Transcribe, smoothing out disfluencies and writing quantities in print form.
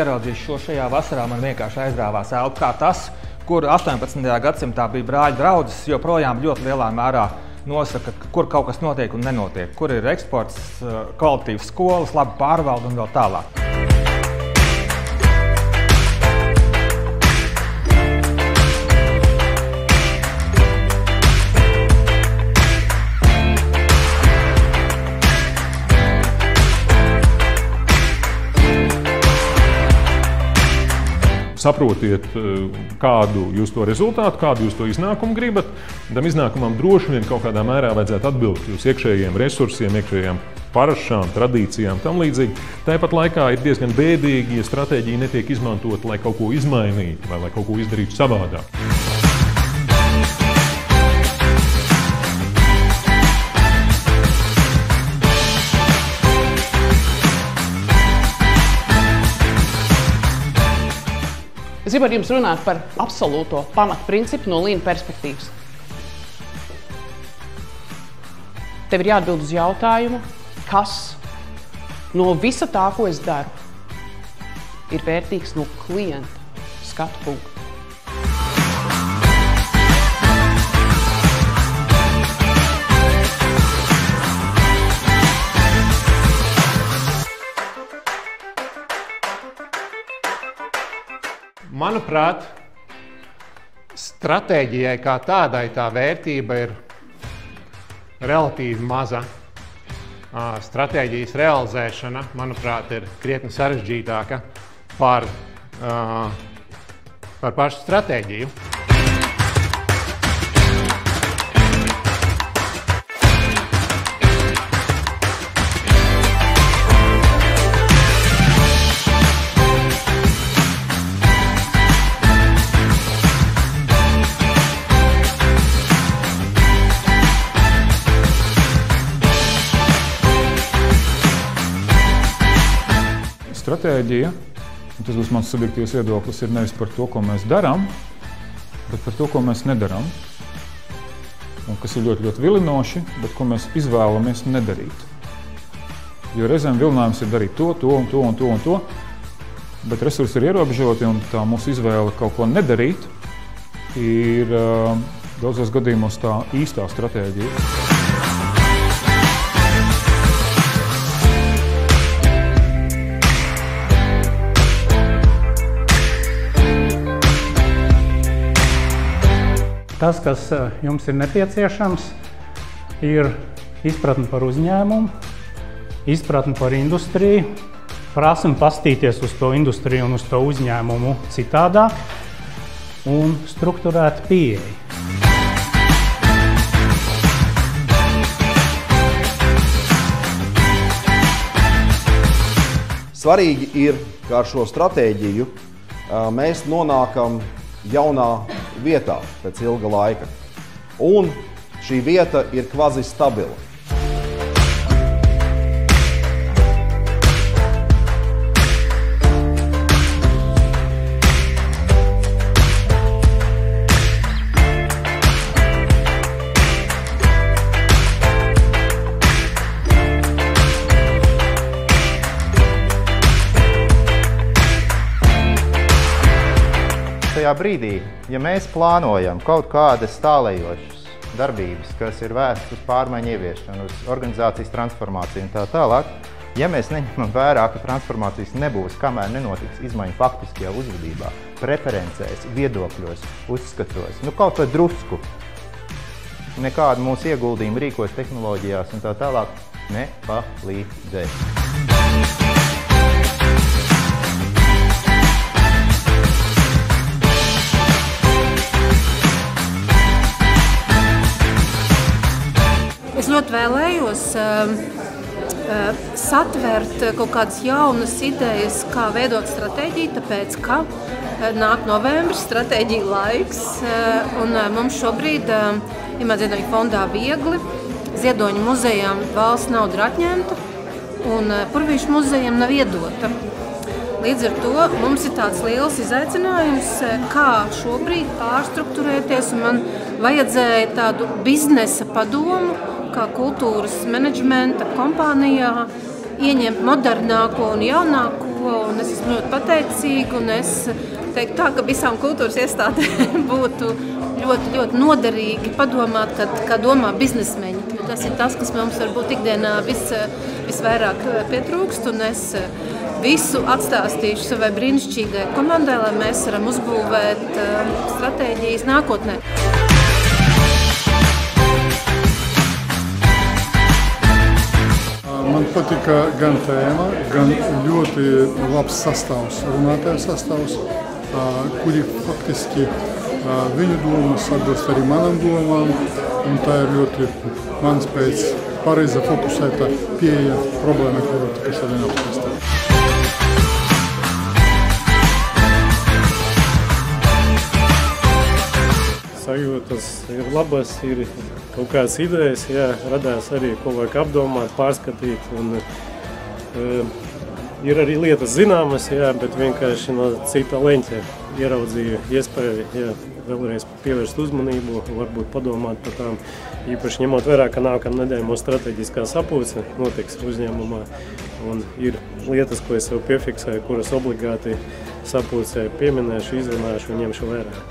ieraudzījis šo šajā vasarā, man vienkārši aizrāvās elpa, kā tas, kur 18. gadsimtā bija brāļu draudzes, joprojām ļoti lielā mērā nosaka, kur kaut kas notiek un nenotiek, kur ir eksports, kvalitīvas skolas, laba pārvalde un vēl tālāk. Saprotiet, kādu jūs to rezultātu, kādu jūs to iznākumu gribat. Tam iznākumam droši vien kaut kādā mērā vajadzētu atbilst jūsu iekšējiem resursiem, iekšējām parašām, tradīcijām, tam līdzīgi. Tāpat laikā ir diezgan bēdīgi, ja stratēģija netiek izmantota, lai kaut ko izmainītu vai lai kaut ko izdarītu savādāk. Es gribu ar jums runāt par absolūto pamatprincipu no Lean perspektīvas. Tev ir jāatbild uz jautājumu, kas no visa tā, ko es daru, ir vērtīgs no klienta skatu punkta. Manuprāt, stratēģijai kā tādai tā vērtība ir relatīvi maza. Stratēģijas realizēšana, manuprāt, ir krietni sarežģītāka par pašu stratēģiju. Stratēģija, un tas būs mans subjektīvs viedoklis, ir nevis par to, ko mēs darām, bet par to, ko mēs nedarām. Un kas ir ļoti, ļoti vilinoši, bet ko mēs izvēlamies nedarīt. Jo reizēm vilinājums ir darīt to un to un to un to, bet resursi ir ierobežoti un tā mūsu izvēle kaut ko nedarīt ir daudzos gadījumos tā īstā stratēģija. Tas, kas jums ir nepieciešams, ir izpratne par uzņēmumu, izpratne par industriju, prasme pastīties uz to industriju un uz to uzņēmumu citādāk un strukturēta pieeja. Svarīgi ir, ka ar šo stratēģiju mēs nonākam jaunā vietā pēc ilga laika. Un šī vieta ir kvazi stabila. Tajā brīdī, ja mēs plānojam kaut kādas tālējošas darbības, kas ir vērstas uz pārmaiņu ieviešanu, uz organizācijas transformāciju un tā tālāk, ja mēs neņemam vērā, ka transformācijas nebūs, kamēr nenotiks izmaiņu faktiskajā uzvedībā, preferencēs, viedokļos, uzskatos, kaut vai drusku, nekādu mūsu ieguldījumu rīkos, tehnoloģijās un tā tālāk nepalīdzēs. Es ļoti vēlējos satvert kaut kādas jaunas idejas, kā veidot stratēģiju, tāpēc, ka nāk novembris, stratēģija laiks, un mums šobrīd Imants Ziedoņa fondā viegli, Ziedoņa muzejām valsts nauda ir atņemta, un Purvīšu muzejam nav iedota. Līdz ar to mums ir tāds liels izaicinājums, kā šobrīd pārstrukturēties, un man vajadzēja tādu biznesa padomu, kā kultūras menedžmenta kompānijā ieņemt modernāko un jaunāko un es esmu ļoti pateicīga, un es teiktu tā, ka visām kultūras iestādēm būtu ļoti, ļoti noderīgi padomāt, kā domā biznesmeņi. Jo tas ir tas, kas mums varbūt ikdienā visvairāk pietrūkst, un es visu atstāstīšu savai brīnišķīgai komandai, lai mēs varam uzbūvēt stratēģijas nākotnē. Man patika gan tēma, gan ļoti labs sastāvs, runātāju sastāvs, kuri faktiski viņu domas atbilst arī manam domām, un tā ir ļoti mans pēc pareiza fokusēta pieeja problēma, kuru tika šodien apspriesta. Sajūtas ir labas, ir kaut kādas idejas, radās arī, ko vajag apdomāt, pārskatīt. Un, ir arī lietas zināmas, bet vienkārši no cita leņķa ieraudzīju iespēju vēlreiz pievērst uzmanību, varbūt padomāt par tām, īpaši ņemot vērā, ka nākamā nedēļa mūsu strateģiskā sapulce notiks uzņēmumā. Un ir lietas, ko es sev piefiksēju, kuras obligāti sapulcē pieminēšu, izrunāšu un ņemšu vērā.